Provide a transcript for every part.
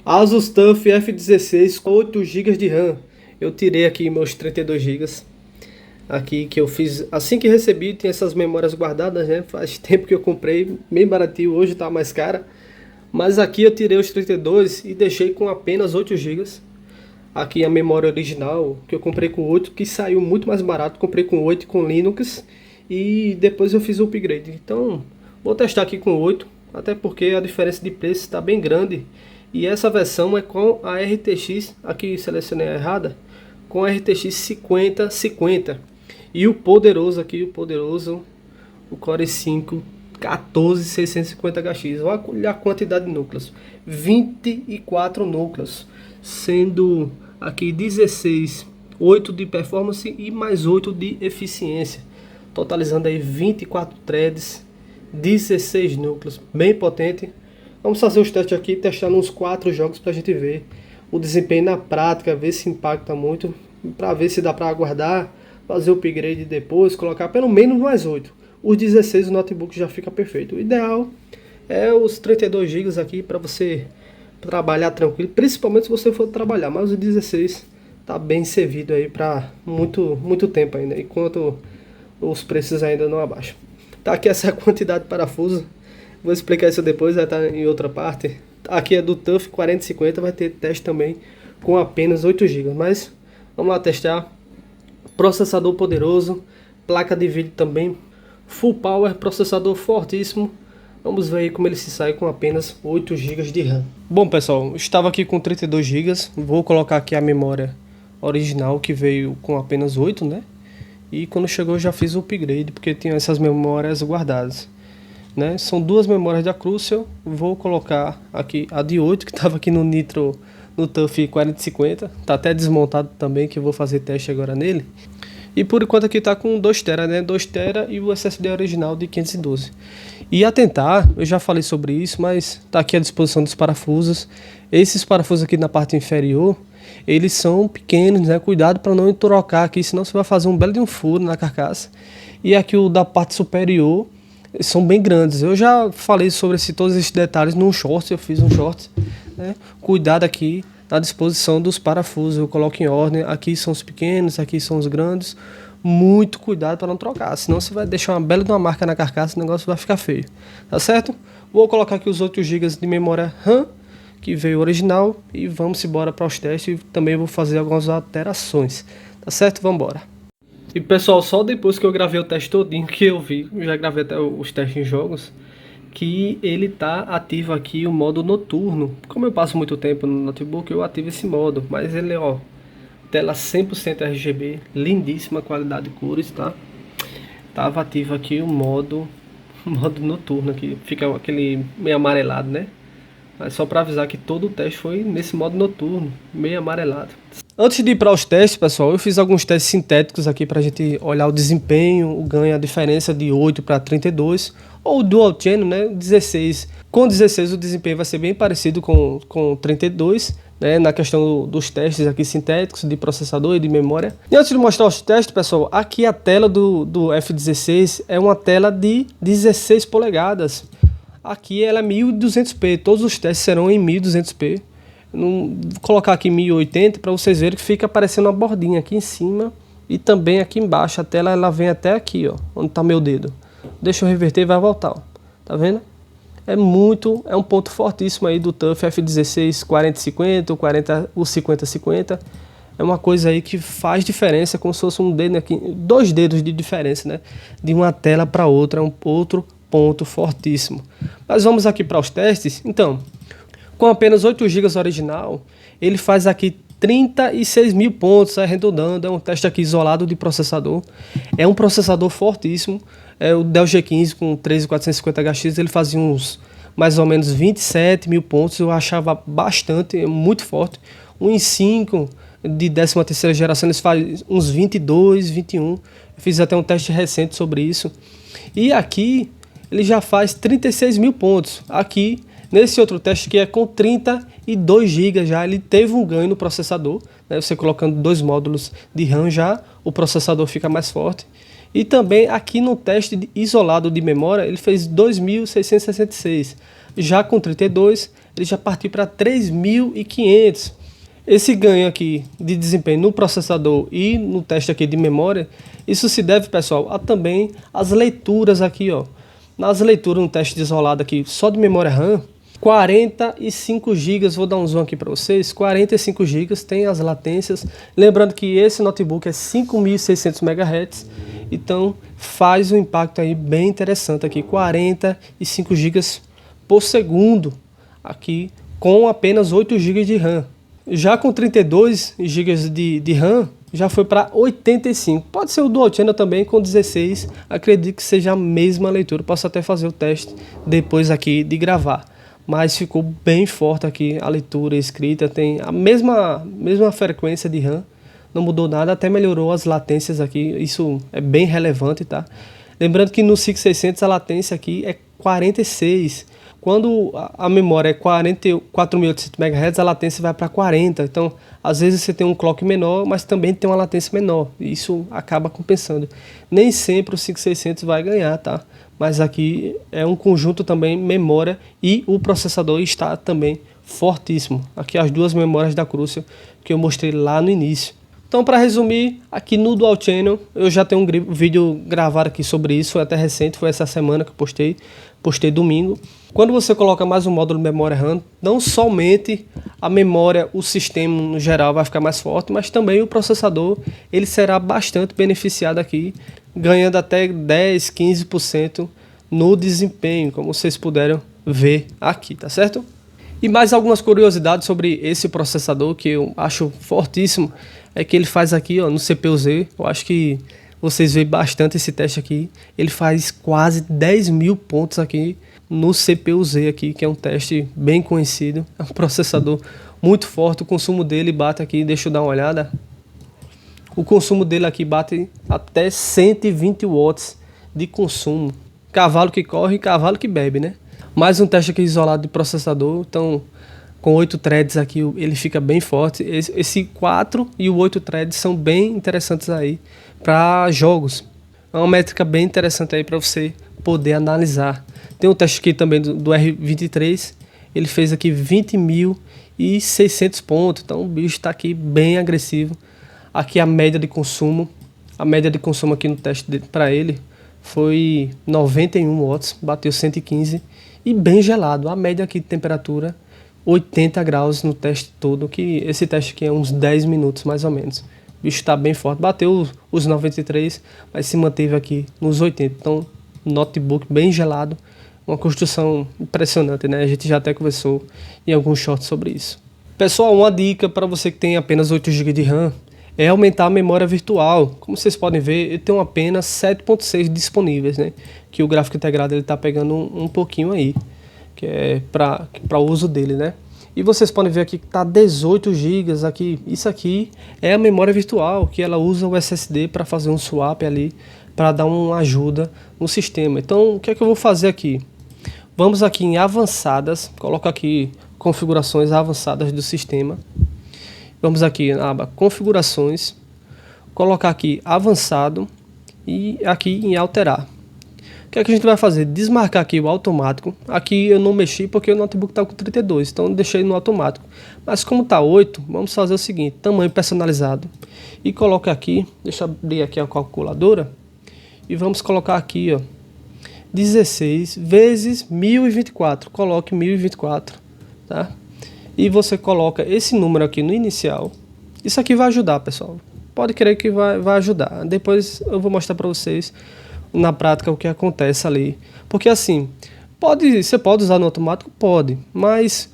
Asus TUF F16 com 8 GB de RAM. Eu tirei aqui meus 32 GB. Aqui que eu fiz assim que recebi, tem essas memórias guardadas, né? Faz tempo que eu comprei, bem baratinho, hoje tá mais cara. Mas aqui eu tirei os 32 e deixei com apenas 8 GB. Aqui a memória original, que eu comprei com 8, que saiu muito mais barato. Comprei com 8 com Linux e depois eu fiz o upgrade. Então, vou testar aqui com 8, até porque a diferença de preço está bem grande. E essa versão é com a RTX, aqui selecionei a errada, com a RTX 5050. E o poderoso aqui, o Core i5 14650HX. Olha a quantidade de núcleos, 24 núcleos, sendo aqui 16, 8 de performance e mais 8 de eficiência, totalizando aí 24 threads, 16 núcleos, bem potente. Vamos fazer os testes aqui, testando uns 4 jogos para a gente ver o desempenho na prática, ver se impacta muito, para ver se dá para aguardar, fazer o upgrade depois, colocar pelo menos mais 8. Os 16 o notebook já fica perfeito. O ideal é os 32 GB aqui para você trabalhar tranquilo, principalmente se você for trabalhar, mas o 16 tá bem servido aí para muito tempo ainda, enquanto os preços ainda não abaixam. Tá aqui essa quantidade de parafuso. Vou explicar isso depois, vai estar em outra parte. Aqui é do TUF 4050, vai ter teste também com apenas 8 GB. Mas vamos lá testar. Processador poderoso, placa de vídeo também full power, processador fortíssimo. Vamos ver aí como ele se sai com apenas 8 GB de RAM. Bom pessoal, estava aqui com 32 GB. Vou colocar aqui a memória original que veio com apenas 8, né? E quando chegou eu já fiz o upgrade, porque tinha essas memórias guardadas, né? São duas memórias da Crucial. Vou colocar aqui a de 8 que estava aqui no Nitro, no TUF 4050. Tá até desmontado também, que eu vou fazer teste agora nele. E por enquanto aqui tá com 2 TB, né? 2 TB e o SSD original de 512. E atentar, eu já falei sobre isso, mas tá aqui à disposição dos parafusos. Esses parafusos aqui na parte inferior, eles são pequenos, né? Cuidado para não trocar aqui, senão você vai fazer um belo de um furo na carcaça. E aqui o da parte superior são bem grandes. Eu já falei sobre todos esses detalhes num short, eu fiz um short, né? Cuidado aqui na disposição dos parafusos, eu coloco em ordem. Aqui são os pequenos, aqui são os grandes. Muito cuidado para não trocar, senão você vai deixar uma bela de uma marca na carcaça, o negócio vai ficar feio, tá certo? Vou colocar aqui os outros GB de memória RAM que veio original e vamos embora para os testes. Também vou fazer algumas alterações, tá certo? Vamos embora. E pessoal, só depois que eu gravei o teste todinho que eu vi, eu já gravei até os testes em jogos, que ele tá ativo aqui o modo noturno. Como eu passo muito tempo no notebook, eu ativo esse modo, mas ele, ó, tela 100% RGB, lindíssima qualidade de cores, tá? Tava ativo aqui o modo noturno aqui, fica aquele meio amarelado, né? Mas só para avisar que todo o teste foi nesse modo noturno, meio amarelado. Antes de ir para os testes, pessoal, eu fiz alguns testes sintéticos aqui para a gente olhar o desempenho, o ganho, a diferença de 8 para 32, ou Dual Channel, né? 16. Com 16 o desempenho vai ser bem parecido com 32, né? Na questão dos testes aqui sintéticos, de processador e de memória. E antes de mostrar os testes, pessoal, aqui a tela do F16 é uma tela de 16 polegadas. Aqui ela é 1200p, todos os testes serão em 1200p. Vou colocar aqui 1080 para vocês verem que fica aparecendo uma bordinha aqui em cima e também aqui embaixo. A tela ela vem até aqui, ó, onde está meu dedo. Deixa eu reverter e vai voltar, ó. Tá vendo? É um ponto fortíssimo aí do TUF F16 4050 ou 5050. É uma coisa aí que faz diferença, como se fosse um dedo aqui, 2 dedos de diferença, né? De uma tela para outra, é um outro ponto fortíssimo. Mas vamos aqui para os testes. Então, com apenas 8 GB original, ele faz aqui 36 mil pontos, arredondando. É um teste aqui isolado de processador. É um processador fortíssimo. É o Dell G15 com 13450HX, ele fazia uns mais ou menos 27 mil pontos. Eu achava bastante, muito forte. Um i5 de 13ª geração, eles fazem uns 22, 21. Eu fiz até um teste recente sobre isso. E aqui ele já faz 36 mil pontos. Aqui nesse outro teste que é com 32 GB já, ele teve um ganho no processador, né? Você colocando 2 módulos de RAM já, o processador fica mais forte. E também aqui no teste isolado de memória, ele fez 2666. Já com 32, ele já partiu para 3.500. Esse ganho aqui de desempenho no processador e no teste aqui de memória, isso se deve, pessoal, a também as leituras aqui, ó. Nas leituras, no teste de isolado aqui, só de memória RAM, 45 GB, vou dar um zoom aqui para vocês, 45 GB tem as latências. Lembrando que esse notebook é 5.600 MHz, então faz um impacto aí bem interessante aqui, 45 GB por segundo, aqui com apenas 8 GB de RAM. Já com 32 GB de RAM, já foi para 85. Pode ser o Dual Channel também com 16, acredito que seja a mesma leitura, posso até fazer o teste depois aqui de gravar. Mas ficou bem forte aqui a leitura, a escrita, tem a mesma frequência de RAM, não mudou nada, até melhorou as latências aqui, isso é bem relevante, tá? Lembrando que no 5600 a latência aqui é 46, quando a memória é 4.800 MHz, a latência vai para 40, então às vezes você tem um clock menor, mas também tem uma latência menor, e isso acaba compensando. Nem sempre o 5600 vai ganhar, tá? Mas aqui é um conjunto também memória e o processador está também fortíssimo. Aqui as duas memórias da Crucial que eu mostrei lá no início. Então, para resumir, aqui no Dual Channel eu já tenho um vídeo gravado aqui sobre isso, até recente, foi essa semana que eu postei domingo. Quando você coloca mais um módulo de memória RAM, não somente a memória, o sistema no geral vai ficar mais forte, mas também o processador, ele será bastante beneficiado aqui, ganhando até 10, 15% no desempenho, como vocês puderam ver aqui, tá certo? E mais algumas curiosidades sobre esse processador que eu acho fortíssimo, é que ele faz aqui, ó, no CPU-Z, eu acho que vocês veem bastante esse teste aqui, ele faz quase 10.000 pontos aqui no CPU-Z aqui, que é um teste bem conhecido, é um processador muito forte, o consumo dele bate aqui, deixa eu dar uma olhada, o consumo dele aqui bate até 120 watts de consumo, cavalo que corre, cavalo que bebe, né? Mais um teste aqui isolado de processador, então com 8 threads aqui ele fica bem forte, esse 4 e o 8 threads são bem interessantes aí para jogos, é uma métrica bem interessante aí para você poder analisar. Tem um teste aqui também do R23, ele fez aqui 20.600 pontos, então o bicho está aqui bem agressivo. Aqui a média de consumo aqui no teste para ele foi 91 watts, bateu 115 e bem gelado. A média aqui de temperatura 80 graus no teste todo, que esse teste aqui é uns 10 minutos mais ou menos. O bicho está bem forte, bateu os 93, mas se manteve aqui nos 80, então notebook bem gelado, uma construção impressionante, né? A gente já até conversou em alguns shorts sobre isso. Pessoal, uma dica para você que tem apenas 8 GB de RAM é aumentar a memória virtual. Como vocês podem ver, eu tenho apenas 7.6 disponíveis, né? Que o gráfico integrado ele está pegando um pouquinho aí, que é para o uso dele, né? E vocês podem ver aqui que está 18 GB aqui. Isso aqui é a memória virtual, que ela usa o SSD para fazer um swap ali, para dar uma ajuda no sistema. Então, o que é que eu vou fazer aqui? Vamos aqui em avançadas, coloco aqui configurações avançadas do sistema. Vamos aqui na aba configurações, colocar aqui avançado e aqui em alterar. O que é que a gente vai fazer? Desmarcar aqui o automático. Aqui eu não mexi porque o notebook está com 32, então eu deixei no automático. Mas como está 8, vamos fazer o seguinte, tamanho personalizado. E coloca aqui, deixa eu abrir aqui a calculadora. E vamos colocar aqui, ó, 16 vezes 1024, coloque 1024, tá? E você coloca esse número aqui no inicial. Isso aqui vai ajudar, pessoal. Pode crer que vai ajudar. Depois eu vou mostrar para vocês na prática o que acontece ali. Porque assim, você pode usar no automático? Pode, mas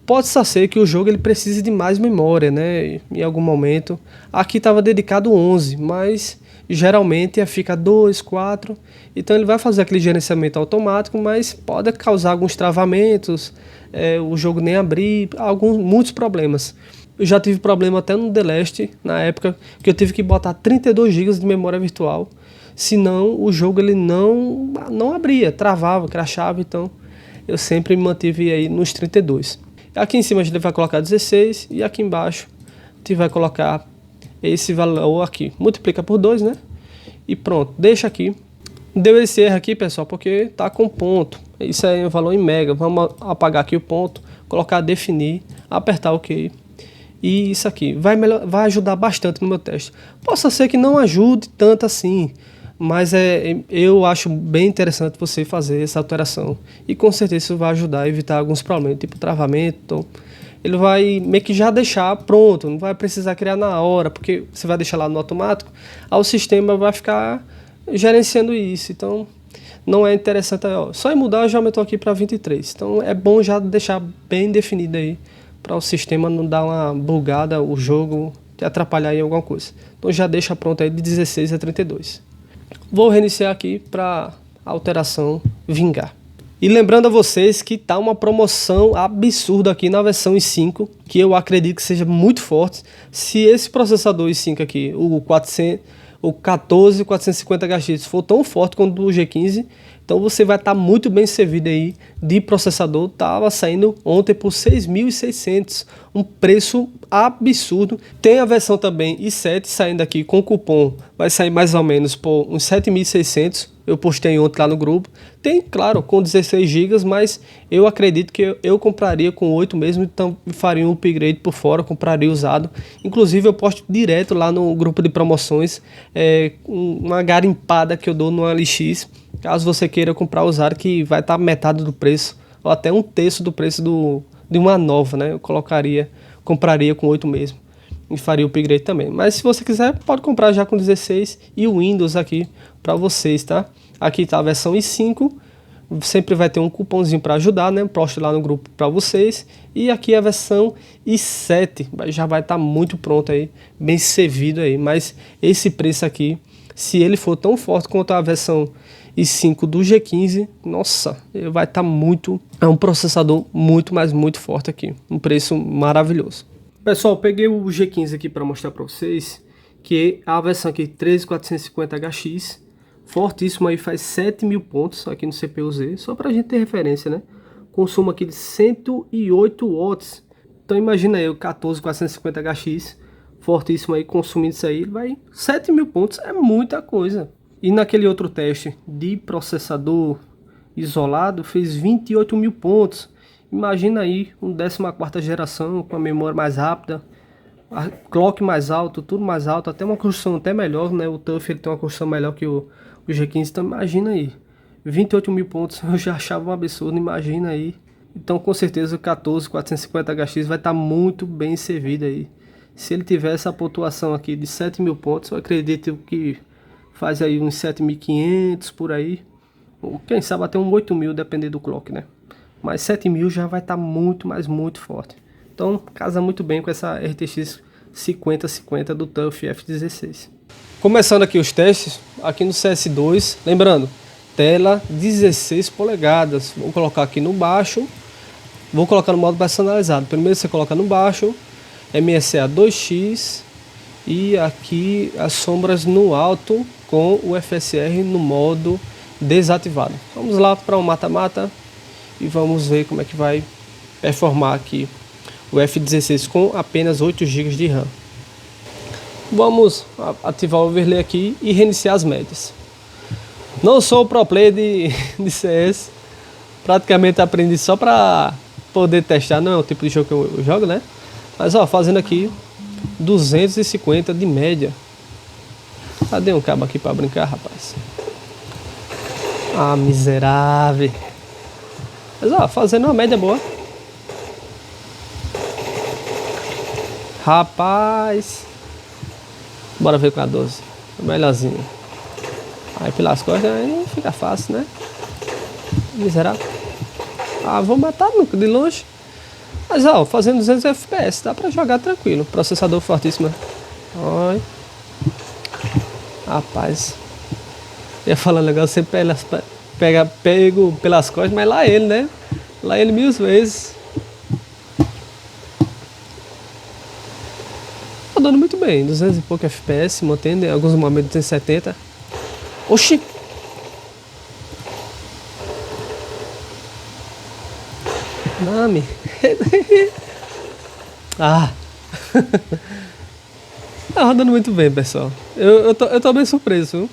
pode ser que o jogo ele precise de mais memória, né? Em algum momento. Aqui estava dedicado 11, mas geralmente fica 2, 4. Então ele vai fazer aquele gerenciamento automático, mas pode causar alguns travamentos, o jogo nem abrir, muitos problemas. Eu já tive problema até no The Last, na época, que eu tive que botar 32 GB de memória virtual, senão o jogo ele não abria, travava, crashava, então eu sempre me mantive aí nos 32. Aqui em cima a gente vai colocar 16 e aqui embaixo a gente vai colocar esse valor aqui, multiplica por 2, né? E pronto, deixa aqui. Deu esse erro aqui, pessoal, porque tá com ponto. Isso é um valor em mega. Vamos apagar aqui o ponto, colocar definir, apertar OK. E isso aqui vai ajudar bastante no meu teste. Possa ser que não ajude tanto assim, mas eu acho bem interessante você fazer essa alteração. E com certeza isso vai ajudar a evitar alguns problemas, tipo travamento. Ele vai meio que já deixar pronto, não vai precisar criar na hora, porque você vai deixar lá no automático, aí o sistema vai ficar gerenciando isso. Então não é interessante, ó, só em mudar eu já aumentou aqui para 23. Então é bom já deixar bem definido aí, para o sistema não dar uma bugada, o jogo te atrapalhar em alguma coisa. Então já deixa pronto aí de 16 a 32. Vou reiniciar aqui para a alteração vingar. E lembrando a vocês que tá uma promoção absurda aqui na versão i5, que eu acredito que seja muito forte. Se esse processador i5 aqui, o 14450HX for tão forte quanto o G15, então você vai estar muito bem servido aí de processador. Tava saindo ontem por 6.600, um preço absurdo. Tem a versão também i7 saindo aqui com cupom, vai sair mais ou menos por uns 7.600. Eu postei ontem lá no grupo. Tem, claro, com 16 GB, mas eu acredito que eu compraria com 8 mesmo, então faria um upgrade por fora, compraria usado. Inclusive eu posto direto lá no grupo de promoções, uma garimpada que eu dou no LX, caso você queira comprar usado, que vai estar metade do preço, ou até um terço do preço de uma nova, né? Eu compraria com 8 mesmo. E faria o upgrade também. Mas se você quiser, pode comprar já com 16 e o Windows aqui para vocês, tá? Aqui tá a versão i5, sempre vai ter um cupomzinho para ajudar, né? Posto lá no grupo para vocês. E aqui a versão i7, já vai estar muito pronto aí, bem servido aí. Mas esse preço aqui, se ele for tão forte quanto a versão i5 do G15, nossa, vai estar muito... É um processador muito, mas muito forte aqui. Um preço maravilhoso. Pessoal, peguei o G15 aqui para mostrar para vocês, que é a versão aqui 13450HX, fortíssimo aí, faz 7.000 pontos aqui no CPU-Z, só para a gente ter referência, né? Consumo aqui de 108 watts, então imagina aí o 14450HX, fortíssimo aí, consumindo isso aí, vai 7.000 pontos, é muita coisa. E naquele outro teste de processador isolado, fez 28.000 pontos. Imagina aí um 14ª geração com a memória mais rápida, a clock mais alto, tudo mais alto, até uma construção até melhor, né? O TUF ele tem uma construção melhor que o G15, então imagina aí, 28.000 pontos, eu já achava um absurdo, imagina aí. Então com certeza o 14450HX vai estar muito bem servido aí. Se ele tiver essa pontuação aqui de 7.000 pontos, eu acredito que faz aí uns 7.500 por aí, ou quem sabe até um 8.000, dependendo do clock, né? Mas 7.000 já vai estar muito, mas muito forte. Então casa muito bem com essa RTX 5050 do TUF F16. Começando aqui os testes, aqui no CS2, lembrando, tela 16 polegadas. Vou colocar aqui no baixo, vou colocar no modo personalizado. Primeiro você coloca no baixo, MSA 2x e aqui as sombras no alto com o FSR no modo desativado. Vamos lá para o mata-mata e vamos ver como é que vai performar aqui o F16 com apenas 8 GB de RAM. Vamos ativar o overlay aqui e reiniciar as médias. Não sou pro player de CS, praticamente aprendi só para poder testar, não é o tipo de jogo que eu jogo, né? Mas ó, fazendo aqui 250 de média. Cadê um cabo aqui para brincar, rapaz? Ah, miserável. Mas ó, fazendo uma média boa. Rapaz. Bora ver com a 12. Melhorzinho. Aí pelas costas aí fica fácil, né? Miserável. Ah, vou matar de longe. Mas ó, fazendo 200 FPS, dá pra jogar tranquilo. Processador fortíssimo. Olha. Rapaz. Eu ia falar um negócio, sempre pego pelas costas, mas lá ele, né? Lá ele 1000 vezes. Tá dando muito bem, 200 e pouco FPS, mantendo em alguns momentos 270. Oxi! Nami! Ah! Tá rodando muito bem, pessoal. Eu tô bem surpreso, viu?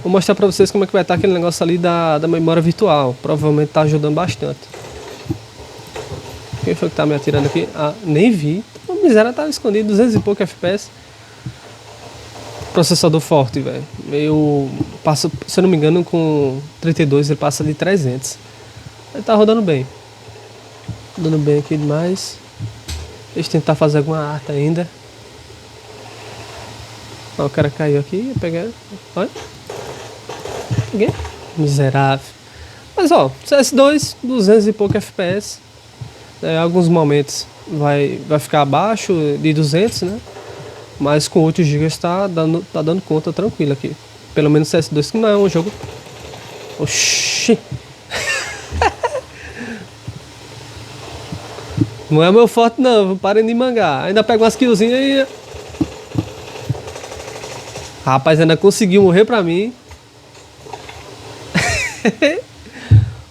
Vou mostrar pra vocês como é que vai estar aquele negócio ali da memória virtual. Provavelmente tá ajudando bastante. Quem foi que tá me atirando aqui? Ah, nem vi. O miséria tava escondido, 200 e pouco FPS. Processador forte, velho. Eu passo, se eu não me engano, com 32 ele passa de 300. Ele tá rodando bem. Rodando bem aqui demais. Deixa eu tentar fazer alguma arte ainda. Ó, o cara caiu aqui, peguei. Olha. Peguei. Miserável. Mas ó, CS2, 200 e pouco FPS. Alguns momentos vai ficar abaixo de 200, né? Mas com 8 GB tá dando conta tranquilo aqui. Pelo menos CS2 que não é um jogo. Oxi! Não é meu forte não, parem de mangar. Ainda pega umas killzinhas aí. Rapaz, ainda conseguiu morrer pra mim.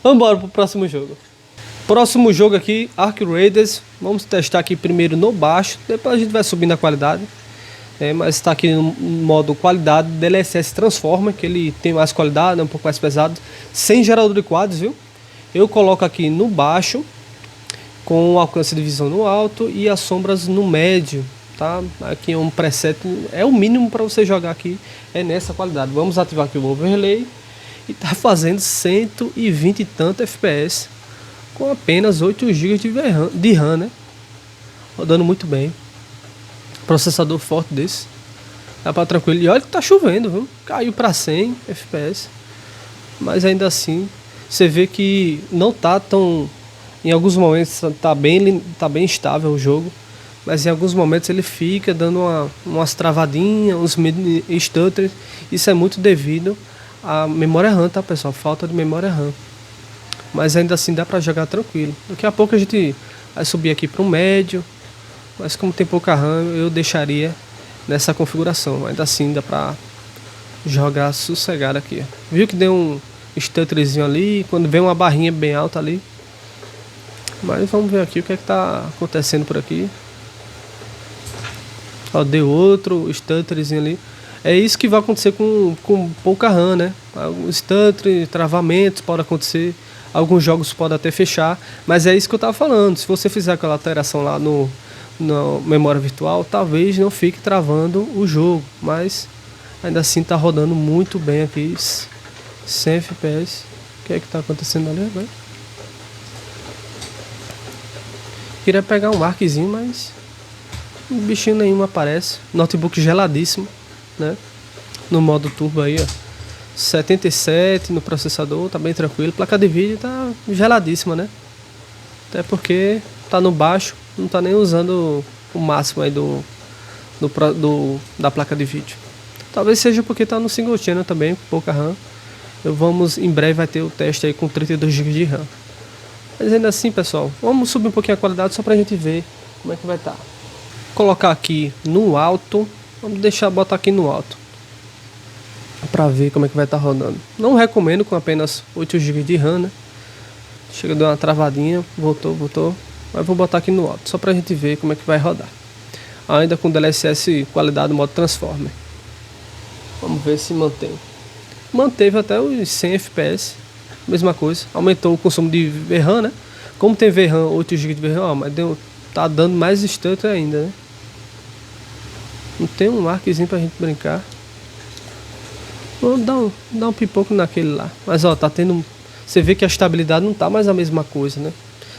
Vambora pro próximo jogo. Próximo jogo aqui, Ark Raiders. Vamos testar aqui primeiro no baixo, depois a gente vai subindo a qualidade. Mas está aqui no modo qualidade DLSS Transformer, que ele tem mais qualidade, é um pouco mais pesado, sem gerador de quadros, viu? Eu coloco aqui no baixo, com o alcance de visão no alto e as sombras no médio, tá? Aqui é um preset, é o mínimo para você jogar aqui, é nessa qualidade. Vamos ativar aqui o overlay e tá fazendo 120 e tanto FPS com apenas 8 GB de RAM, né? Rodando muito bem. Processador forte desse. Dá pra tranquilo. E olha que tá chovendo, viu? Caiu pra 100 FPS. Mas ainda assim, você vê que não tá tão... Em alguns momentos tá bem estável o jogo. Mas em alguns momentos ele fica dando umas travadinhas, uns stutters. Isso é muito devido à memória RAM, tá, pessoal? Falta de memória RAM. Mas ainda assim dá pra jogar tranquilo. Daqui a pouco a gente vai subir aqui para um médio. Mas como tem pouca RAM, eu deixaria nessa configuração. Ainda assim dá pra jogar sossegado aqui. Viu que deu um stutterzinho ali, quando vem uma barrinha bem alta ali. Mas vamos ver aqui o que é que tá acontecendo por aqui. Ó, deu outro stutterzinho ali. É isso que vai acontecer com pouca RAM, né? Stutter, travamentos pode acontecer. Alguns jogos podem até fechar. Mas é isso que eu tava falando. Se você fizer aquela alteração lá na memória virtual, talvez não fique travando o jogo, mas ainda assim tá rodando muito bem aqui, 100 FPS. O que é que tá acontecendo ali agora? Queria pegar um Arkzinho, mas bichinho nenhum aparece. Notebook geladíssimo, né? No modo turbo aí, ó, 77 no processador, tá bem tranquilo. Placa de vídeo tá geladíssima, né? Até porque tá no baixo, não tá nem usando o máximo aí da placa de vídeo. Talvez seja porque tá no single channel também, com pouca RAM. Em breve vai ter o teste aí com 32 GB de RAM. Mas ainda assim, pessoal, vamos subir um pouquinho a qualidade só pra gente ver como é que vai estar. Colocar aqui no alto, vamos botar aqui no alto pra ver como é que vai estar rodando. Não recomendo com apenas 8 GB de RAM, né? Chega, deu uma travadinha, voltou. Mas vou botar aqui no alto, só pra gente ver como é que vai rodar. Ainda com DLSS qualidade modo Transformer. Vamos ver se mantém. Manteve até os 100 FPS. Mesma coisa. Aumentou o consumo de VRAM, né? Como tem VRAM, 8 GB de VRAM, mas tá dando mais stutter ainda, né? Não tem um marquezinho pra gente brincar. Vamos dar um pipoco naquele lá. Mas ó, tá tendo... Você vê que a estabilidade não tá mais a mesma coisa, né?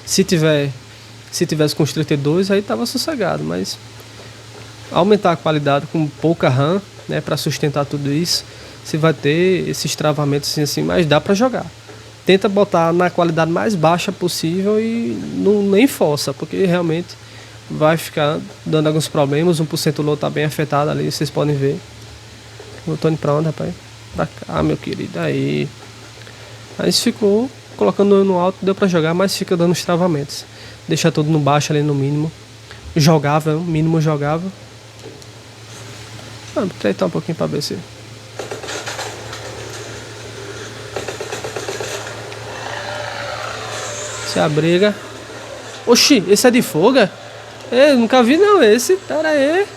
Se tivesse com os 32, aí tava sossegado, mas aumentar a qualidade com pouca RAM, né, para sustentar tudo isso, você vai ter esses travamentos assim, mas dá para jogar. Tenta botar na qualidade mais baixa possível e nem força, porque realmente vai ficar dando alguns problemas. 1% low tá bem afetado ali, vocês podem ver. Eu tô indo pra onde, rapaz? Pra cá, meu querido, aí ficou colocando no alto, deu pra jogar, mas fica dando os travamentos. Deixa tudo no baixo ali no mínimo. Jogável, mínimo jogável. Vou treinar um pouquinho pra ver se... Se abriga. Oxi, esse é de folga? Nunca vi não esse. Pera aí.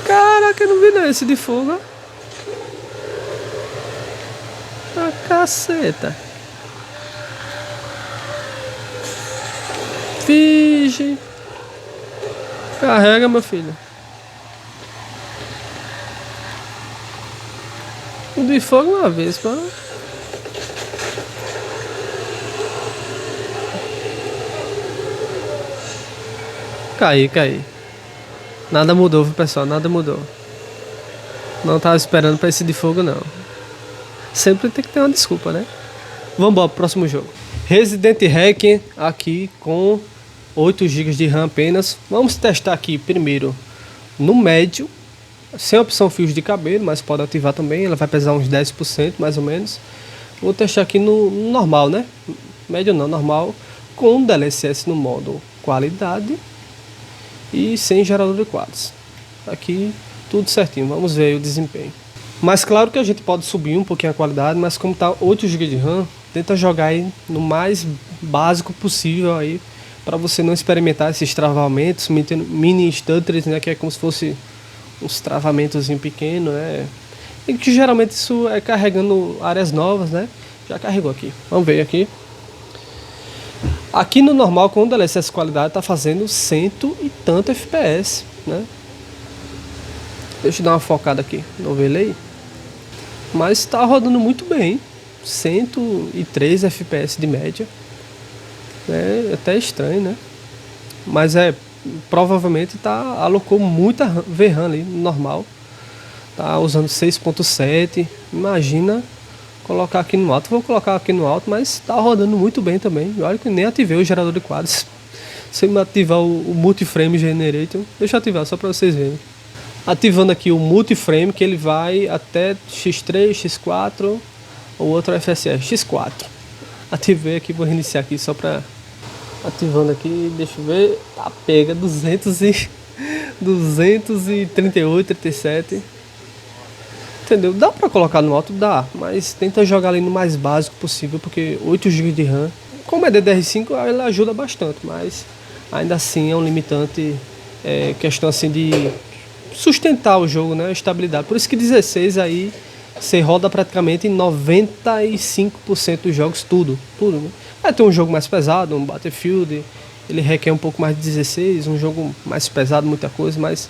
Caraca, eu não vi não esse de folga. Ah, caceta. Vixe. Carrega, meu filho. O de fogo uma vez, pô. Caí. Nada mudou, viu, pessoal? Nada mudou. Não tava esperando pra esse de fogo, não. Sempre tem que ter uma desculpa, né? Vamos embora pro próximo jogo. Resident Hack aqui com 8 GB de RAM apenas. Vamos testar aqui primeiro no médio, sem opção fios de cabelo, mas pode ativar também. Ela vai pesar uns 10% mais ou menos. Vou testar aqui no normal, né? Médio não, normal, com DLSS no modo qualidade e sem gerador de quadros. Aqui tudo certinho, vamos ver o desempenho. Mas claro que a gente pode subir um pouquinho a qualidade, mas como tá 8 GB de RAM, tenta jogar aí no mais básico possível aí, para você não experimentar esses travamentos, mini stutters, né, que é como se fosse uns travamentos pequenos, né? E que geralmente isso é carregando áreas novas, né? Já carregou aqui. Vamos ver aqui. Aqui no normal, com o DLSS qualidade, tá fazendo 100 e tanto FPS, né? Deixa eu dar uma focada aqui no overlay. Mas tá rodando muito bem. 103 FPS de média. É até estranho, né? Mas provavelmente alocou muita VRAM ali no normal. Tá usando 6.7. Imagina colocar aqui no alto. Vou colocar aqui no alto, mas tá rodando muito bem também. Olha que nem ativei o gerador de quadros. Se eu ativar o Multiframe Generator, deixa eu ativar só para vocês verem. Ativando aqui o Multiframe, que ele vai até X3, X4, o outro FSR, X4. Ativei aqui, vou reiniciar aqui só para... Ativando aqui, deixa eu ver, tá, pega 238, 37. Entendeu? Dá pra colocar no alto? Dá, mas tenta jogar ali no mais básico possível, porque 8 GB de RAM, como é DDR5, ela ajuda bastante, mas ainda assim é um limitante, questão assim de sustentar o jogo, né, a estabilidade. Por isso que 16 aí você roda praticamente em 95% dos jogos, tudo, né? Vai ter um jogo mais pesado, um Battlefield, ele requer um pouco mais de 16, um jogo mais pesado, muita coisa, mas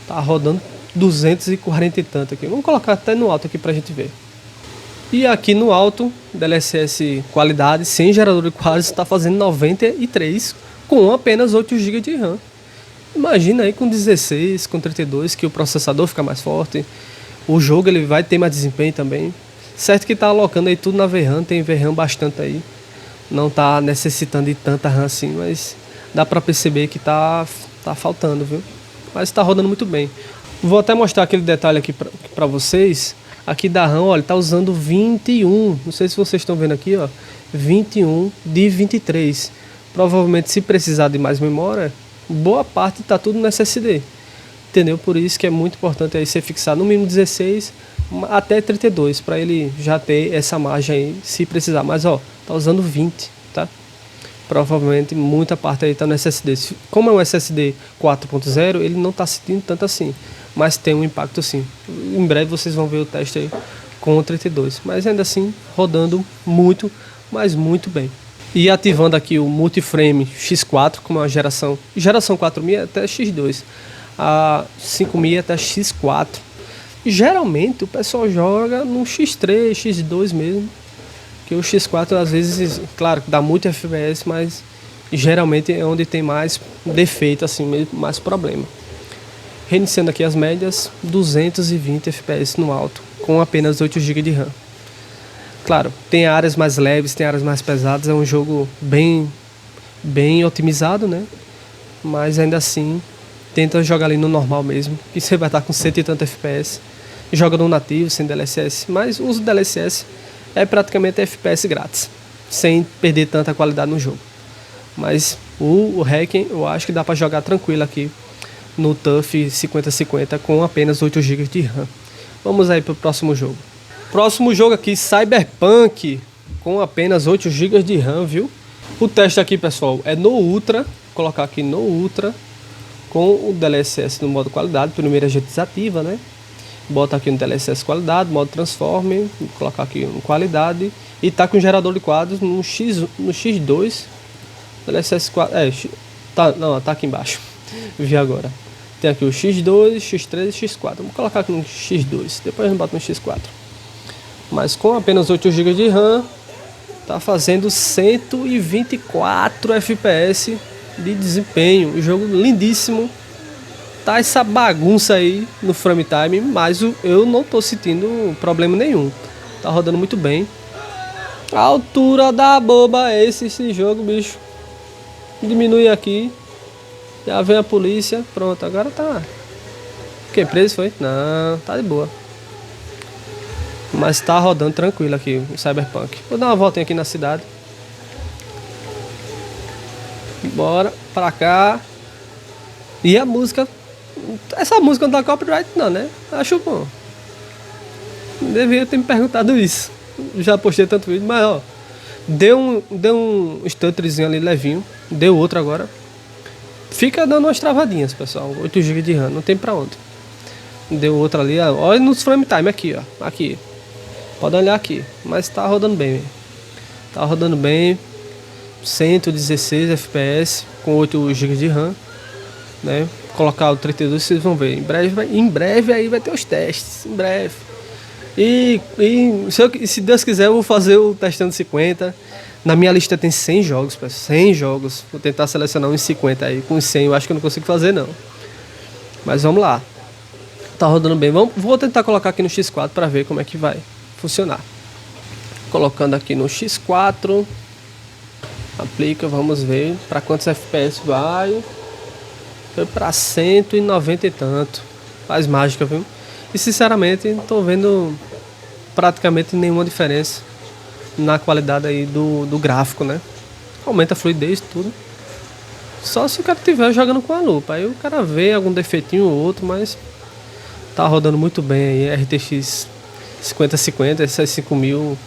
tá rodando 240 e tanto aqui. Vamos colocar até no alto aqui pra gente ver. E aqui no alto, DLSS qualidade, sem gerador de quadros, está fazendo 93 com apenas 8 GB de RAM. Imagina aí com 16, com 32, que o processador fica mais forte. O jogo ele vai ter mais desempenho também. Certo que tá alocando aí tudo na VRAM, tem VRAM bastante aí. Não tá necessitando de tanta RAM assim, mas dá pra perceber que tá faltando, viu? Mas tá rodando muito bem. Vou até mostrar aquele detalhe aqui pra vocês. Aqui da RAM, olha, tá usando 21. Não sei se vocês estão vendo aqui, ó. 21 de 23. Provavelmente se precisar de mais memória, boa parte tá tudo no SSD. Entendeu? Por isso que é muito importante aí você fixar no mínimo 16 até 32, para ele já ter essa margem aí, se precisar. Mas ó, tá usando 20, tá? Provavelmente muita parte aí tá no SSD. Como é um SSD 4.0, ele não tá sentindo tanto assim, mas tem um impacto sim. Em breve vocês vão ver o teste aí com o 32, mas ainda assim rodando muito, mas muito bem. E ativando aqui o Multiframe X4, como é uma geração 4000 até X2, a 5000 até X4. Geralmente o pessoal joga no X3, X2 mesmo, que o X4 às vezes, claro, dá muito FPS, mas geralmente é onde tem mais defeito, assim, mais problema. Reiniciando aqui as médias, 220 FPS no alto, com apenas 8 GB de RAM. Claro, tem áreas mais leves, tem áreas mais pesadas, é um jogo bem otimizado, né? Mas ainda assim, tenta jogar ali no normal mesmo, que você vai estar com 100 e tanto FPS. Joga no nativo, sem DLSS, mas uso DLSS é praticamente FPS grátis, sem perder tanta qualidade no jogo. Mas o Hacking eu acho que dá para jogar tranquilo aqui no TUF 5050 com apenas 8 GB de RAM. Vamos aí para o próximo jogo. Próximo jogo aqui, Cyberpunk, com apenas 8 GB de RAM, viu? O teste aqui, pessoal, é no Ultra. Vou colocar aqui no Ultra, com o DLSS no modo qualidade. Primeiro a gente desativa, né? Bota aqui no DLSS qualidade, modo transforme, vou colocar aqui no qualidade. E tá com gerador de quadros no X2 DLSS 4, tá, não, tá aqui embaixo. Vi agora. Tem aqui o X2, X3 e X4. Vamos colocar aqui no X2, depois a gente bota no X4. Mas com apenas 8 GB de RAM, tá fazendo 124 FPS de desempenho. O jogo lindíssimo. Tá essa bagunça aí no frame time, mas eu não tô sentindo problema nenhum. Tá rodando muito bem. A altura da boba é esse jogo, bicho. Diminui aqui. Já vem a polícia. Pronto, agora tá. O que? Preso foi? Não, tá de boa. Mas tá rodando tranquilo aqui o Cyberpunk. Vou dar uma voltinha aqui na cidade. Bora pra cá. E a música. Essa música não tá copyright não, né? Acho bom. Devia ter me perguntado isso. Já postei tanto vídeo, mas ó. Deu um stutterzinho ali levinho. Deu outro agora. Fica dando umas travadinhas, pessoal. 8 GB de RAM, não tem pra onde. Deu outra ali, ó. Olha nos frame time aqui, ó. Aqui. Pode olhar aqui. Mas tá rodando bem. Tá rodando bem. 116 FPS com 8 GB de RAM, né? Colocar o 32, vocês vão ver. Em breve aí vai ter os testes. Em breve. E se Deus quiser, eu vou fazer o testando 50. Na minha lista tem 100 jogos, pessoal. 100 jogos. Vou tentar selecionar uns 50 aí. Com 100 eu acho que eu não consigo fazer, não. Mas vamos lá. Tá rodando bem. Vou tentar colocar aqui no X4 para ver como é que vai funcionar. Colocando aqui no X4. Aplica, vamos ver para quantos FPS vai. Foi para 190 e tanto. Faz mágica, viu? E sinceramente não tô vendo praticamente nenhuma diferença na qualidade aí do gráfico, né? Aumenta a fluidez, tudo. Só se o cara estiver jogando com a lupa. Aí o cara vê algum defeitinho ou outro, mas tá rodando muito bem aí. RTX 5050, essas 5000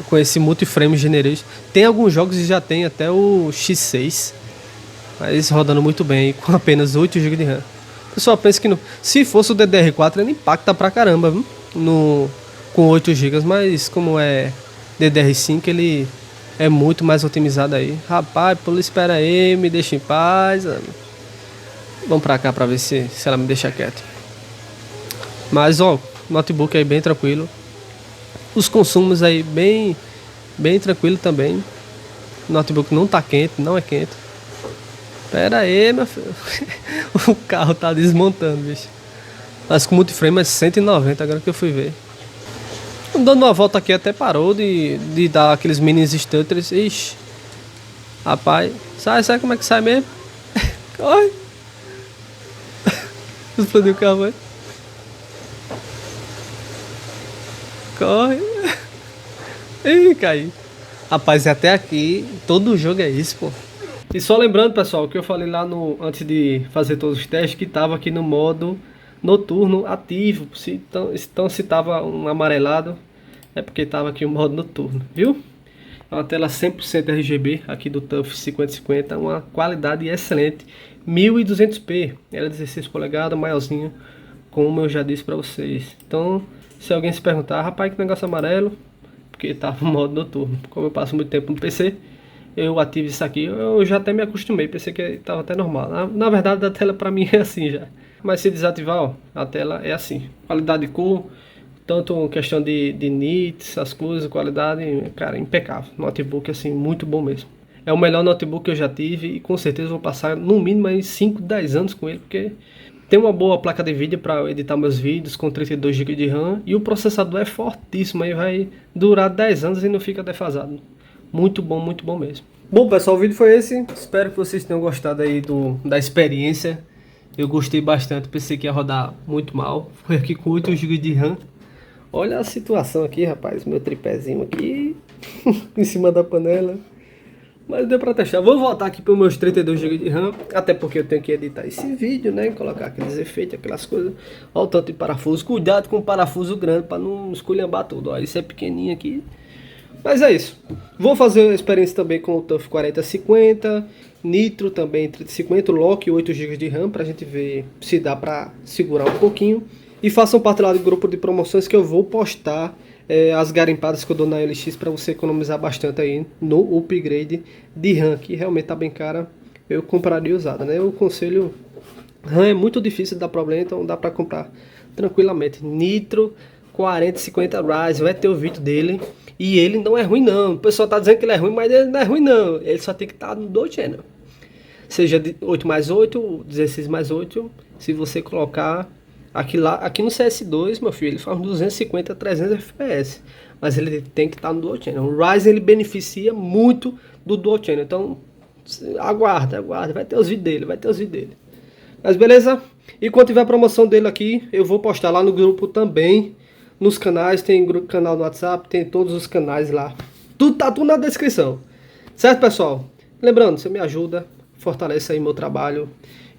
com esse multiframe generation. Tem alguns jogos que já tem até o X6. Mas rodando muito bem, com apenas 8 GB de RAM. O pessoal pensa que se fosse o DDR4 ele impacta pra caramba, viu? Com 8 GB, mas como é DDR5 ele é muito mais otimizado aí. Rapaz, polícia, espera aí, me deixa em paz. Vamos pra cá pra ver se ela me deixa quieto. Mas ó, notebook aí bem tranquilo. Os consumos aí bem tranquilo também. O notebook não tá quente, não é quente. Pera aí, meu filho. O carro tá desmontando, bicho. Mas com multiframe é 190, agora que eu fui ver. Dando uma volta aqui até parou de dar aqueles mini stutters. Ixi. Rapaz, sai como é que sai mesmo? Corre. Explodiu o carro, vai. Corre. Ih, caiu. Rapaz, até aqui todo jogo é isso, pô. E só lembrando, pessoal, que eu falei lá antes de fazer todos os testes, que estava aqui no modo noturno ativo. Então se estava um amarelado, é porque estava aqui o modo noturno, viu? É uma tela 100% RGB aqui do TUF 5050, uma qualidade excelente, 1200p, ela é 16 polegadas, maiorzinha, como eu já disse para vocês. Então, se alguém se perguntar, rapaz, que negócio amarelo, porque estava no modo noturno. Como eu passo muito tempo no PC, eu ativo isso aqui, eu já até me acostumei, pensei que estava até normal. Na verdade, a tela para mim é assim já. Mas se desativar, ó, a tela é assim. Qualidade de cor, tanto questão de nits, as coisas, qualidade, cara, impecável. Notebook assim, muito bom mesmo. É o melhor notebook que eu já tive e com certeza vou passar no mínimo aí 5, 10 anos com ele, porque tem uma boa placa de vídeo para editar meus vídeos com 32 GB de RAM e o processador é fortíssimo, aí vai durar 10 anos e não fica defasado. Muito bom mesmo. Bom, pessoal, o vídeo foi esse. Espero que vocês tenham gostado aí da experiência. Eu gostei bastante, pensei que ia rodar muito mal. Foi aqui com 8 GB de RAM. Olha a situação aqui, rapaz. Meu tripézinho aqui em cima da panela. Mas deu pra testar. Vou voltar aqui para os meus 32 GB de RAM. Até porque eu tenho que editar esse vídeo, né? Colocar aqueles efeitos, aquelas coisas. Olha o tanto de parafuso. Cuidado com o parafuso grande para não esculhambar tudo. Ó, isso é pequenininho aqui. Mas é isso. Vou fazer uma experiência também com o TUF 4050. Nitro também 3050. Lock 8 GB de RAM. Pra gente ver se dá pra segurar um pouquinho. E façam parte lá do grupo de promoções que eu vou postar as garimpadas que eu dou na LX para você economizar bastante aí no upgrade de RAM, que realmente tá bem cara. Eu compraria usada, né? Eu aconselho. RAM é muito difícil de dar problema, então dá para comprar tranquilamente. Nitro 4050 Ryzen, vai ter o vídeo dele. E ele não é ruim não. O pessoal tá dizendo que ele é ruim, mas ele não é ruim não. Ele só tem que estar no dual channel. Seja de 8+8, 16+8. Se você colocar aqui no CS2, meu filho, ele faz uns 250 a 300 FPS. Mas ele tem que estar no dual channel. O Ryzen ele beneficia muito do dual channel. Então aguarda. Vai ter os vídeos dele. Mas beleza? E quando tiver a promoção dele aqui, eu vou postar lá no grupo também. Nos canais, tem grupo, canal no WhatsApp, tem todos os canais lá. Tá tudo na descrição. Certo, pessoal? Lembrando, você me ajuda, fortalece aí meu trabalho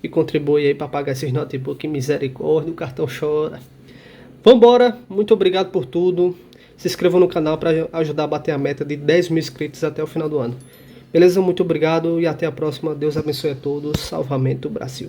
e contribui aí para pagar esses notebooks. Misericórdia, o cartão chora. Vambora, muito obrigado por tudo. Se inscreva no canal para ajudar a bater a meta de 10 mil inscritos até o final do ano. Beleza? Muito obrigado e até a próxima. Deus abençoe a todos. Salvamento Brasil.